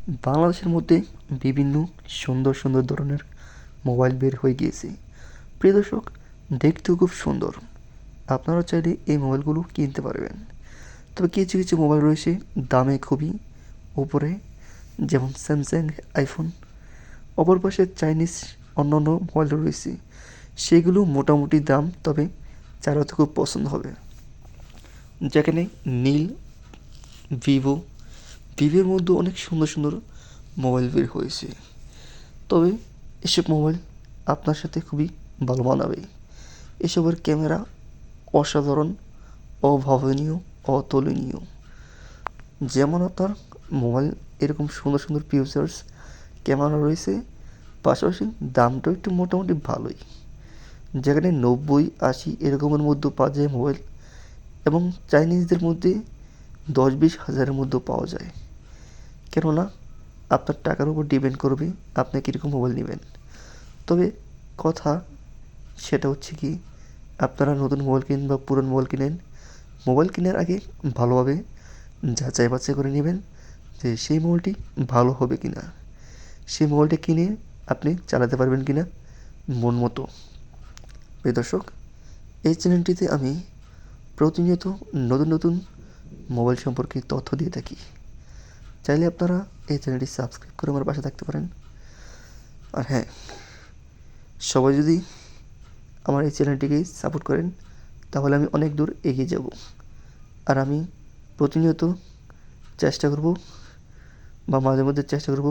বাংলাদেশের মধ্যে বিভিন্ন সুন্দর সুন্দর ধরনের মোবাইল বের হয়ে গিয়েছে। প্রিয় দর্শক, দেখতেও খুব সুন্দর। আপনারা চাইলে এই মোবাইলগুলো কিনতে পারবেন। তবে কিছু কিছু মোবাইল রয়েছে দামে খুবই উপরে, যেমন স্যামসাং, আইফোন। অপর পাশে চাইনিজ অন্যান্য মোবাইল রয়েছে, সেগুলো মোটামুটি দাম, তবে চালাতে খুব পছন্দ হবে। যেখানে নীল, ভিভোর মধ্যে অনেক সুন্দর সুন্দর মোবাইল বের হয়েছে। তবে এসব মোবাইল আপনার সাথে খুবই ভালো মানাবে। এসবের ক্যামেরা অসাধারণ, অভাবনীয়, অতুলনীয়। যেমন আপনার মোবাইল এরকম সুন্দর সুন্দর ফিচার্স ক্যামেরা রয়েছে, পাশাপাশি দামটাও একটু মোটামুটি ভালোই। যেখানে 90-80 এরকমের মধ্যে পাওয়া যায় মোবাইল, এবং চাইনিজদের মধ্যে 10-20 হাজারের মধ্যেও পাওয়া যায়। কেননা আপনার টাকার উপর ডিপেন্ড করবে আপনি কীরকম মোবাইল নেবেন। তবে কথা সেটা হচ্ছে কি, আপনারা নতুন মোবাইল কিনেন বা পুরনো মোবাইল কিনেন, মোবাইল কেনার আগে ভালোভাবে যাচাই বাছাই করে নেবেন যে সেই মোবাইলটি ভালো হবে কি না, সেই মোবাইলটা কিনে আপনি চালাতে পারবেন কি না মন মতো। প্রিয় দর্শক, এই চ্যানেলটিতে আমি প্রতিনিয়ত নতুন নতুন মোবাইল সম্পর্কে তথ্য দিয়ে থাকি। চাইলে আপনারা এই চ্যানেলটি সাবস্ক্রাইব করে আমার পাশে থাকতে পারেন। আর হ্যাঁ, সবাই যদি আমার এই চ্যানেলটিকে সাপোর্ট করেন, তাহলে আমি অনেক দূর এগিয়ে যাব। আর আমি প্রতিনিয়ত চেষ্টা করব, বা মাঝে মধ্যে চেষ্টা করব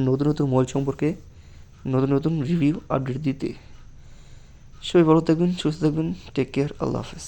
নতুন নতুন মোবাইল সম্পর্কে নতুন নতুন রিভিউ আপডেট দিতে। সবাই ভালো থাকবেন, সুস্থ থাকবেন। Take care. আল্লাহ হাফেজ।